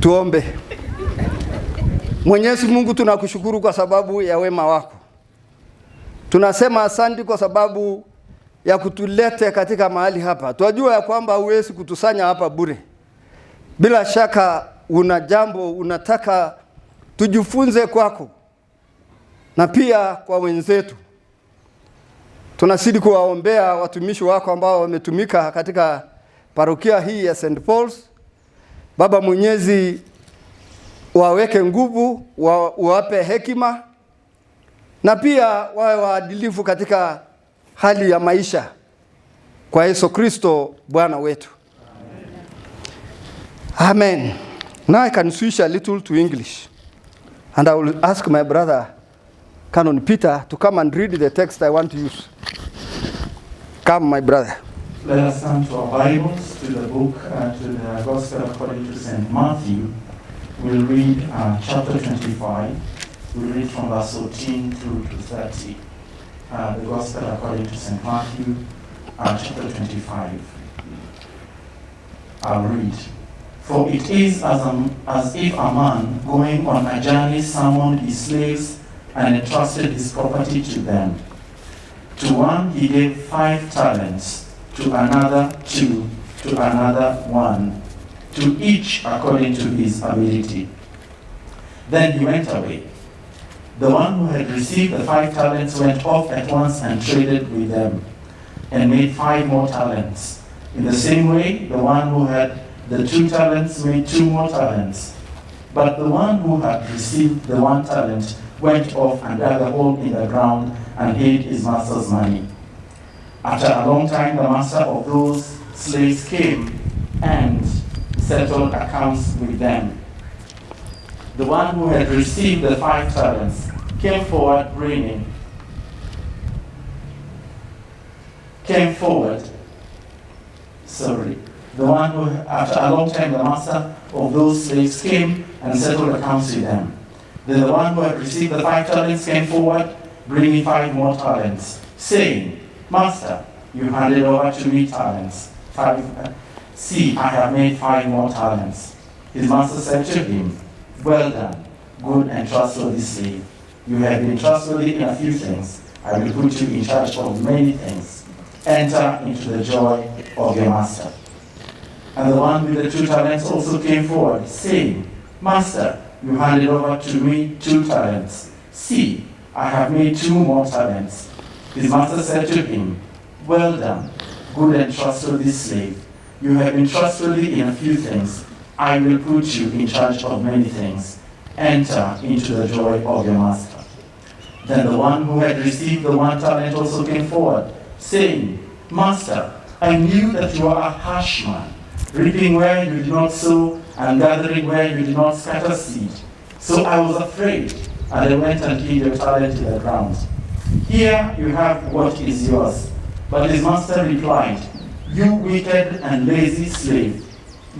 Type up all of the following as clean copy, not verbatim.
Tuombe. Mwenyezi Mungu, tunakushukuru kwa sababu ya wema wako. Tunasema asante kwa sababu ya kutulete katika mahali hapa. Tunajua ya kwamba huwezi kutusanya hapa bure. Bila shaka una jambo unataka tujifunze kwako na pia kwa wenzetu. Tunazidi kuwaombea watumishi wako ambao wametumika katika parokia hii ya St. Paul's. Baba Mwenyezi, waweke nguvu, wape hekima na pia wawe waadilifu katika hali ya maisha. Kwa Yesu Kristo Bwana wetu. Amen. Now I can switch a little to English. And I will ask my brother, Canon Peter, to come and read the text I want to use. Come, my brother. Let us turn to our Bibles, to the book, to the Gospel according to St. Matthew. We'll read chapter 25. We'll read from verse 14 through to 30. The Gospel according to St. Matthew, chapter 25. I'll read. For it is as if a man going on a journey summoned his slaves and entrusted his property to them. To one he gave 5 talents, to another 2, to another 1, to each according to his ability. Then he went away. The one who had received the 5 talents went off at once and traded with them, and made 5 more talents. In the same way, the one who had the 2 talents made 2 more talents. But the one who had received the 1 talent went off and dug a hole in the ground and hid his master's money. After a long time, the master of those slaves came and settled accounts with them. The one who had received the 5 talents came forward. The one who, after a long time, the master of those slaves came and settled accounts with them. Then the one who had received the 5 talents came forward, bringing 5 more talents, saying, Master, you handed over to me talents. 5. See, I have made 5 more talents. His master said to him, Well done, good and trustworthy slave. You have been trustworthy in a few things. I will put you in charge of many things. Enter into the joy of your master. And the one with the 2 talents also came forward, saying, Master, you handed over to me 2 talents. See, I have made 2 more talents. His master said to him, Well done, good and trustworthy slave. You have been trustworthy in a few things. I will put you in charge of many things. Enter into the joy of your master. Then the one who had received the 1 talent also came forward, saying, Master, I knew that you are a harsh man, reaping where you did not sow and gathering where you did not scatter seed. So I was afraid, and I went and hid your talent in the ground. Here you have what is yours. But his master replied, You wicked and lazy slave,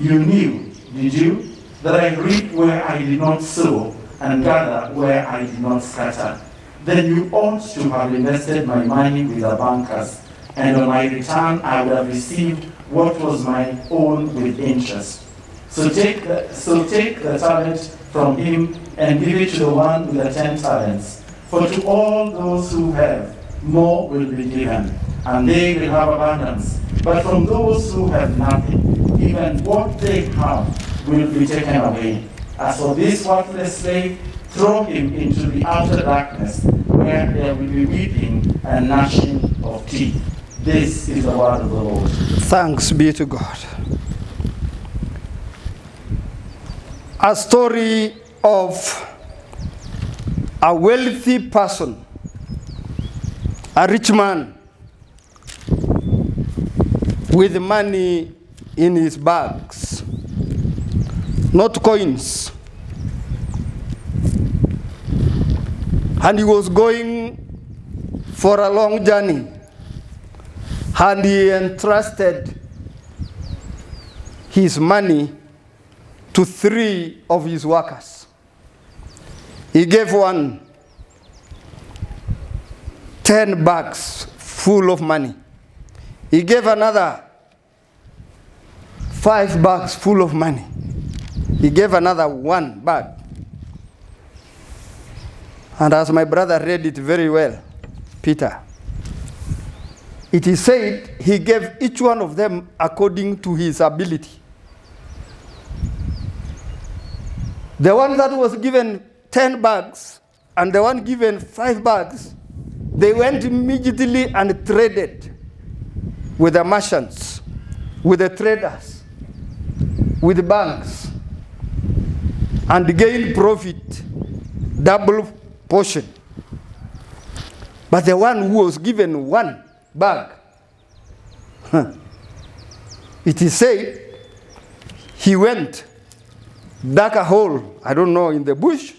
you knew, did you, that I reap where I did not sow and gather where I did not scatter? Then you ought to have invested my money with the bankers, and on my return I would have received what was my own with interest. So take the talent from him and give it to the one with the 10 talents. For to all those who have, more will be given, and they will have abundance. But from those who have nothing, even what they have will be taken away. As for this worthless slave, throw him into the outer darkness, where there will be weeping and gnashing of teeth. This is the word of the Lord. Thanks be to God. A story of a wealthy person, a rich man with money in his bags, not coins. And he was going for a long journey, and he entrusted his money to 3 of his workers. He gave one 10 bags full of money. He gave another 5 bags full of money. he gave another one bag. And as my brother read it very well, Peter, it is said he gave each one of them according to his ability. The one that was given 10 bags and the one given 5 bags, they went immediately and traded with the merchants, with the traders, with the banks, and gained profit, double portion. But the one who was given 1 bag, it is said he went, dug a hole, I don't know, in the bush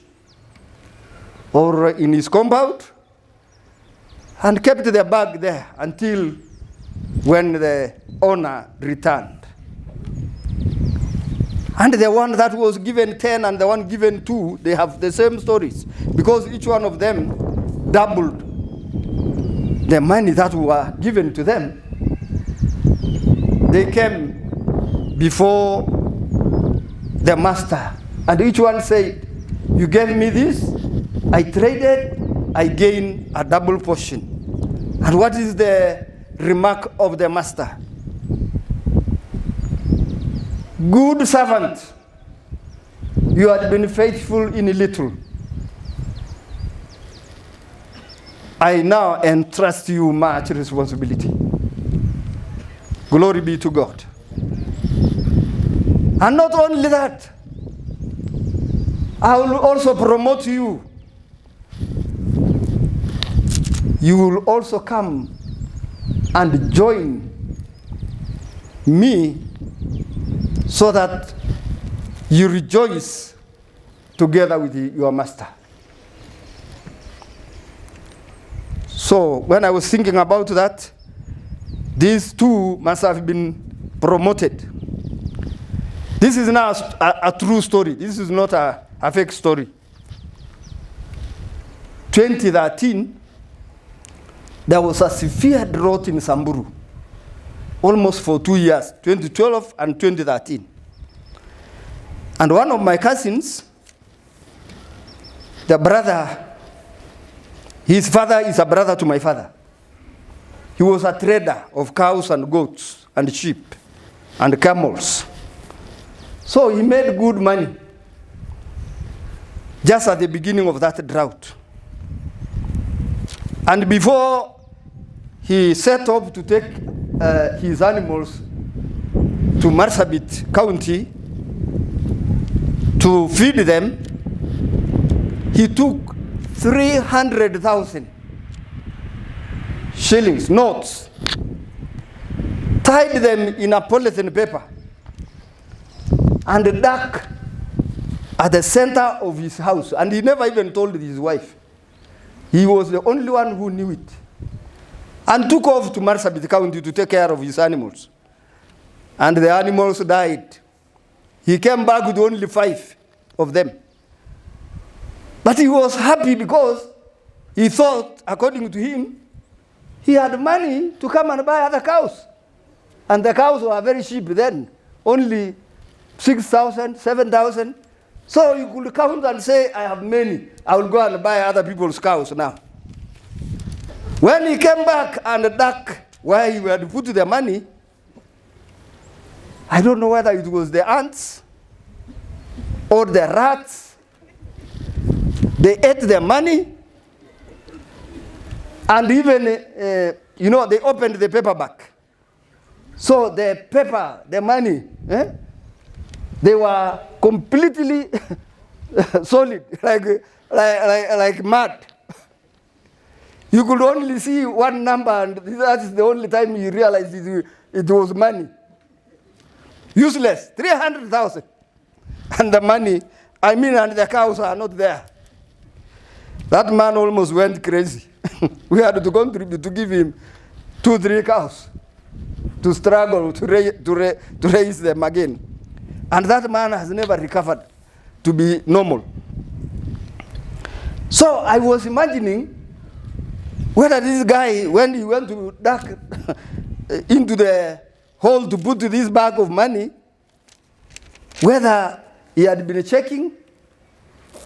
or in his compound, and kept the bag there until when the owner returned. And the one that was given 10 and the one given 2, they have the same stories, because each one of them doubled the money that were given to them. They came before the master, and each one said, you gave me this, I traded, I gained a double portion. And what is the remark of the master? Good servant, you had been faithful in a little. I now entrust you much responsibility. Glory be to God. And not only that, I will also promote you. You will also come and join me so that you rejoice together with your master. So when I was thinking about that, these two must have been promoted. This is now a true story. This is not a fake story. 2013, there was a severe drought in Samburu, almost for 2 years, 2012 and 2013. And one of my cousins, the brother, his father is a brother to my father. He was a trader of cows and goats and sheep and camels. So he made good money just at the beginning of that drought. And before he set up to take his animals to Marsabit County to feed them, he took 300,000 shillings, notes, tied them in a polythene paper, and dug at the center of his house. And he never even told his wife. He was the only one who knew it. And took off to Marsabit County to take care of his animals. And the animals died. He came back with only 5 of them. But he was happy because he thought, according to him, he had money to come and buy other cows. And the cows were very cheap then, only 6,000, 7,000. So you could count and say, I have many. I will go and buy other people's cows now. When he came back and dug where he had put the money, I don't know whether it was the ants or the rats. They ate the money. And even, they opened the paper back. So the paper, the money, they were completely solid, like mud. You could only see one number, and that is the only time you realized it was money. Useless, 300,000. And the money, and the cows are not there. That man almost went crazy. We had to contribute to give him 2-3 cows to struggle to raise them again. And that man has never recovered to be normal. So I was imagining whether this guy, when he went to dug into the hole to put this bag of money, whether he had been checking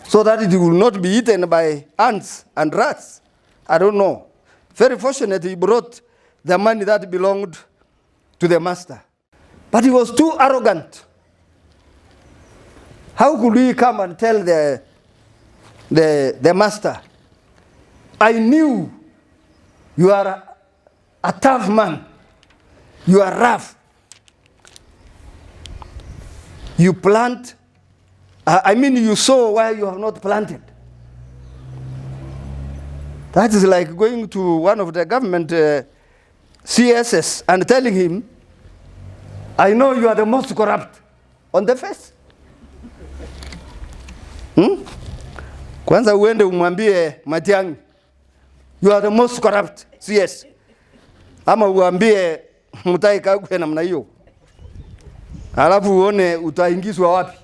so that it will not be eaten by ants and rats. I don't know. Very fortunate he brought the money that belonged to the master. But he was too arrogant. How could he come and tell the master, I knew you are a tough man. You are rough. You plant, you sow where you have not planted. That is like going to one of the government CSS and telling him, I know you are the most corrupt on the face. Kwanza uende umwambie Matiang'i, you are the most corrupt CS. Ama uambie Mutahi Kagwe namna hiyo. Alafu uone utaingizwa wapi.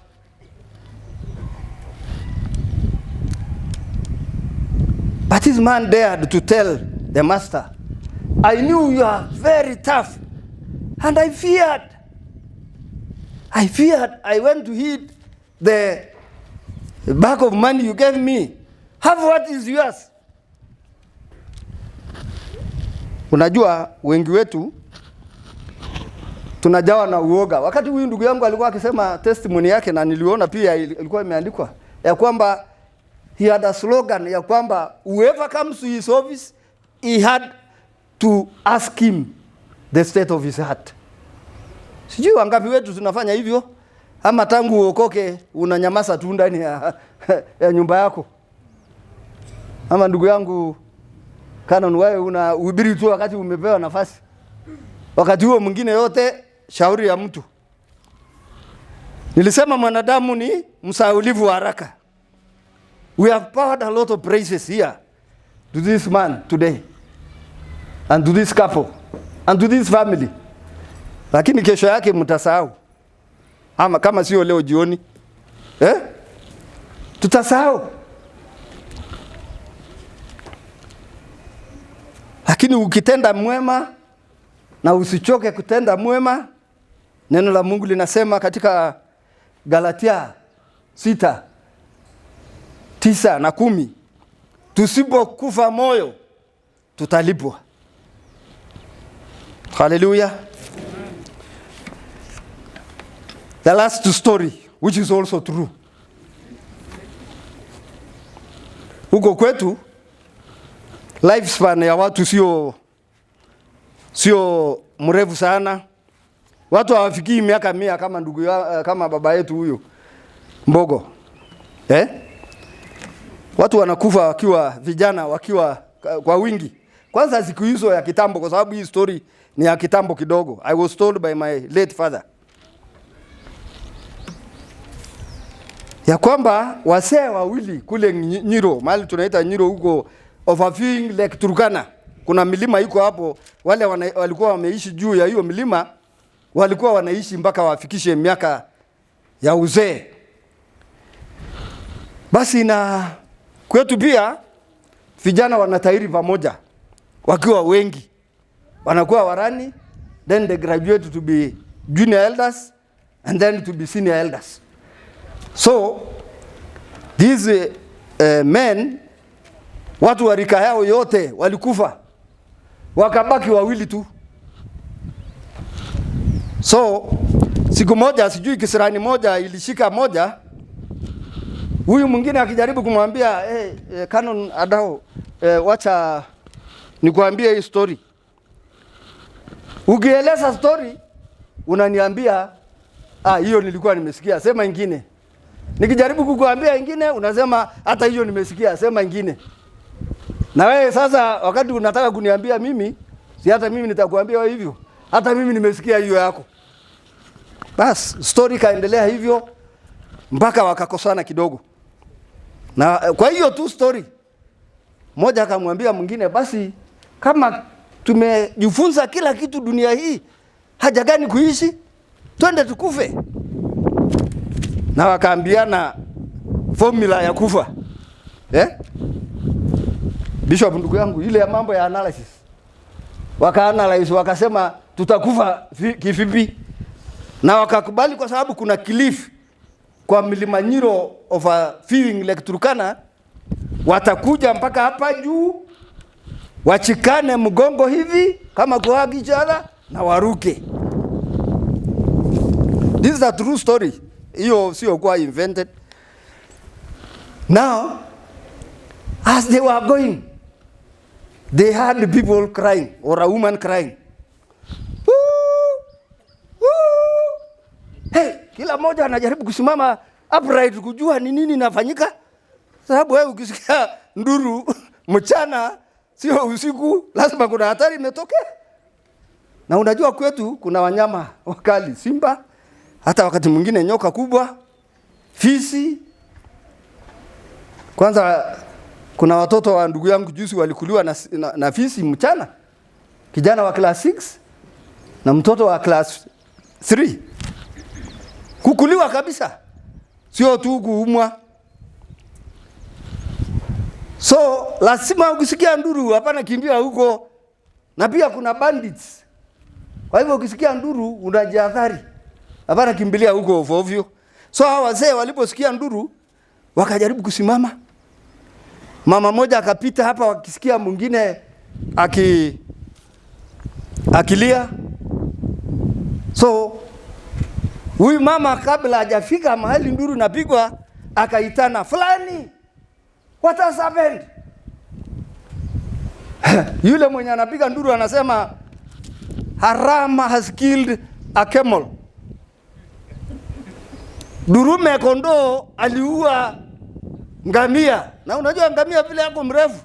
But this man dared to tell the master, I knew you are very tough. And I feared. I went to hid the bag of money you gave me. Have what is yours. Unajua wengi wetu tunajawa na uoga. Wakati huyu ndugu yangu alikuwa akisema testimony yake, na niliona pia ilikuwa imeandikwa ya kwamba he had a slogan ya kwamba whoever comes to his office he had to ask him the state of his heart. Sijui wangapi wetu tunafanya hivyo, ama tangu uokoke unanyamaza tu ndani ya nyumba yako. Ama ndugu yangu Canon, wewe unahubiri tu wakati umepewa nafasi. Wakati huo mwingine yote shauri ya mtu. Nilisema mwanadamu ni msahaulivu wa haraka. We have poured a lot of praises here to this man today, and to this couple, and to this family. Lakini kesho yake mtasahau. Ama kama sio leo jioni. Tutasahau. Lakini ukitenda mwema na usichoke kutenda mwema, neno la Mungu linasema katika Galatia 6:9 na 10, tusipokufa moyo tutalipwa. Hallelujah. The last story, which is also true. Huko kwetu lifespan ya watu sio mrefu sana. Watu hawafikii miaka 100 kama kama baba yetu huyo Mbogo. Watu wanakufa wakiwa vijana, wakiwa kwa wingi. Kwanza siku hizo ya kitambo, kwa sababu hii story ni ya kitambo kidogo. I was told by my late father ya kwamba wasee wawili kule Nyiro, mahali tunaita Nyiro huko overviewing Lake Turkana. Kuna milima iko hapo, wale walikuwa wameishi juu ya hiyo milima, walikuwa wanaishi mpaka wafikishe miaka ya uzee. Basi na kwetu pia vijana wanatairi pamoja wakiwa wengi. Wanakuwa warani, then they graduate to be junior elders and then to be senior elders. So these men, watu wa rika yao yote walikufa, wakabaki wawili tu. So siku moja, sijui kisirani moja ilishika moja, huyu mwingine akijaribu kumwambia Canon Adao, wacha nikuambie hii story. Ukieleza story unaniambia hiyo nilikuwa nimesikia, sema ingine. Nikijaribu kukuambia ingine unasema hata hiyo nimesikia, sema ingine. Na wewe sasa wakati unataka kuniambia mimi, si hata mimi nitakuambia wewe hivyo, hata mimi nimesikia hiyo yako. Bas story kaendelea hivyo mpaka wakakosana kidogo. Na kwa hiyo tu story moja akamwambia mwingine, basi kama tumejifunza kila kitu dunia hii, haja gani kuishi? Twende tukufe. Na wakaambiana formula ya kufa. Bishop ndugu yangu, ile ya mambo ya analysis. Waka-analyze wakasema tutakufa kivipi? Na wakakubali kwa sababu kuna cliff kwa Mlima Nyiro of a viewing Lake Turkana, watakuja mpaka hapa juu, wachikane mgongo hivi kama kuhagi jala na waruke. This is a true story. Hiyo sio kwa invented. Now, as they were going, they heard the people crying, or a woman crying. Woo! Woo! Hey, kila moja anajaribu kusimama upright kujua ni nini inafanyika. Sababu wewe ukisikia nduru mchana sio usiku, lazima kuna hatari imetokea. Na unajua kwetu kuna wanyama wakali, simba, hata wakati mwingine nyoka kubwa, fisi. Kwanza kuna watoto wa ndugu yangu juzi walikuliwa na fisi mchana. Kijana wa class 6 na mtoto wa class 3. Kukuliwa kabisa. Sio tu kuumwa. So lazima ukisikia nduru hapana kimbia huko. Na pia kuna bandits. Kwa hivyo ukisikia nduru unajihadhari. Hapana kimbilia huko ovyo. So hawa wazee waliposikia nduru wakajaribu kusimama. Mama moja akapita hapa wakisikia mwingine akilia. So huyu mama kabla hajafika mahali nduru napigwa akaitana fulani. What has happened? Yule mwenye anapiga nduru anasema Harama has killed a camel. Durume kondoo aliua ngamia. Na unajua ngamia vile yako mrefu.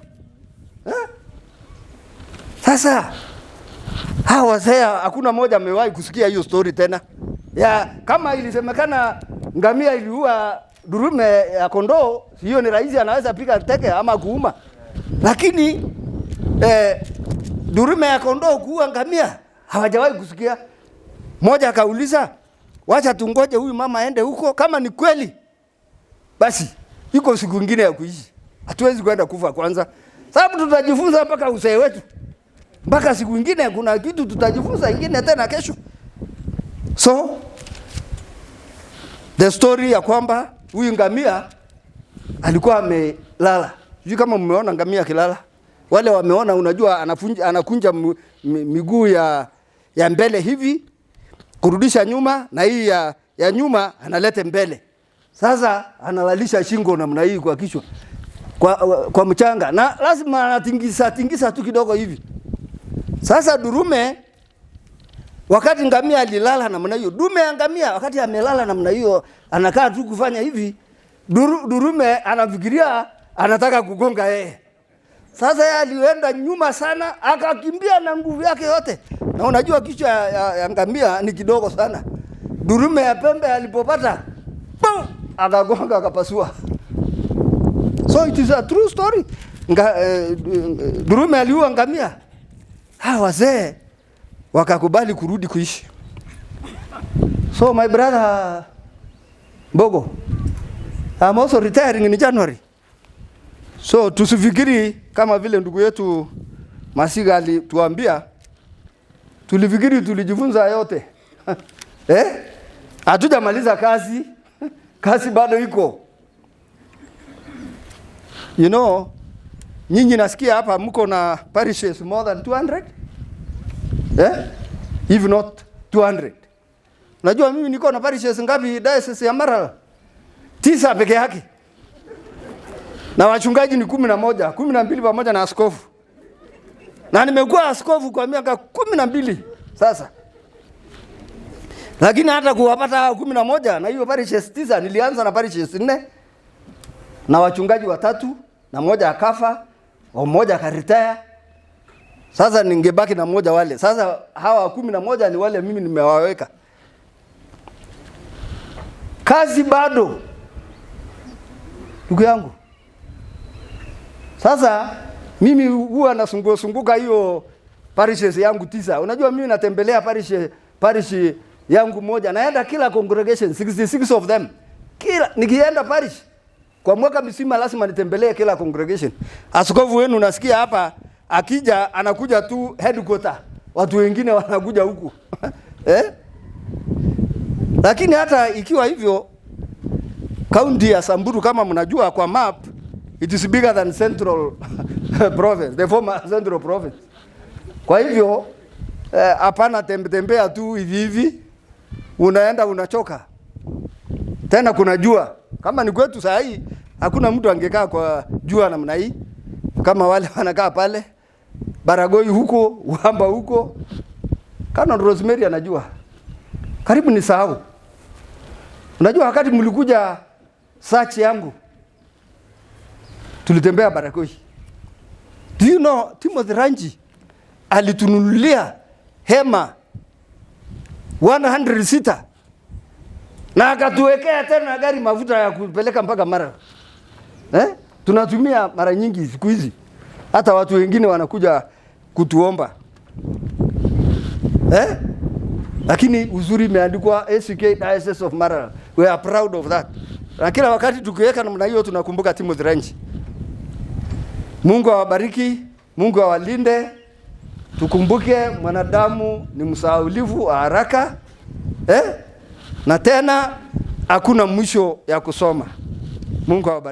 Sasa hawa wazee hakuna mmoja amewahi kusikia hiyo story tena. Ya kama ilisemekana ngamia iliua durume ya kondoo, hiyo ni rahisi, anaweza piga teke ama kuuma. Lakini durume ya kondoo kuua ngamia hawajawahi kusikia. Mmoja akauliza, wacha tungoje huyu mama aende huko, kama ni kweli basi iko siku nyingine ya kuishi. Hatuwezi kwenda kufa kwanza. Sababu tutajifunza mpaka uzee wetu. Mpaka siku nyingine kuna kitu tutajifunza ingine tena kesho. So the story ya kwamba huyu ngamia alikuwa amelala. Sijui kama mmeona ngamia kilala. Wale wameona, unajua anakunja miguu ya mbele hivi kurudisha nyuma, na hii ya nyuma analete mbele. Sasa analalisha shingo namna hii kwa kichwa. Kwa mchanga, na lazima anatingisa tu kidogo hivi. Sasa durume wakati ngamia alilala namna hiyo, dume ya ngamia wakati amelala namna hiyo anakaa tu kufanya hivi, durume anafikiria anataka kugonga yeye. Sasa yeye alienda nyuma sana, akakimbia na nguvu yake yote. Na unajua kichwa ya ngamia ni kidogo sana. Durume ya pembe alipopata, boom, akagonga akapasua. So it is a true story. Durume aliua ngamia. Hawa wazee wakakubali kurudi kuishi. So my brother Mbogo, I'm also retiring in January. So tusifikiri kama vile ndugu yetu Masiga alituambia, tulifikiri tulijifunza yote. Hatujamaliza kazi. Kazi bado iko. You know, nyinyi nasikia hapa mko na parishes more than 200? If not 200. Unajua mimi niko na parishes ngapi diocese ya Marala? 9 peke yake. Na wachungaji ni 11, 12 pamoja na askofu. Na nimekuwa askofu kwa miaka 12 sasa. Lakini hata kuwapata 11 na hiyo parishes 9, nilianza na parishes 4 na wachungaji 3 na mmoja akafa, mmoja akaretire. Sasa ningebaki na mmoja wale. Sasa hawa 11 ni wale mimi nimewaweka. Kazi bado. Ndugu yangu. Sasa mimi huwa nasunguka hiyo parishes yangu 9. Unajua mimi natembelea parish yangu moja. Naenda kila congregation, 66 of them. Kila nikienda parish kwa mwaka mzima lazima nitembelee kila congregation. Askofu wenu nasikia hapa akija anakuja tu headquarter. Watu wengine wanakuja huku. Lakini hata ikiwa hivyo County ya Samburu kama mnajua kwa map, it is bigger than Central Province, the former Central Province. Kwa hivyo hapana tembea tu hivi hivi, unaenda unachoka. Tena kuna jua. Kama ni kwetu saa hii, hakuna mtu angekaa kwa jua namna hii. Kama wale wanakaa pale, Baragoi huko, Uamba huko. Kana Rosemary anajua. Karibu ni sahau. Unajua wakati mlikuja search yangu, tulitembea Baragoi. Do you know Timothy Ranji alitununulia hema 100 sita na akatuwekea tena gari mafuta ya kupeleka mpaka Mara. Tunatumia mara nyingi siku hizi. Hata watu wengine wanakuja kutuomba. Lakini uzuri imeandikwa ACK Diocese of Mara. We are proud of that. Na kila wakati tukiweka namna hiyo tunakumbuka Timothy Ranji. Mungu awabariki, Mungu awalinde. Tukumbuke mwanadamu ni msahaulifu wa haraka. Na tena hakuna mwisho ya kusoma. Mungu awabariki.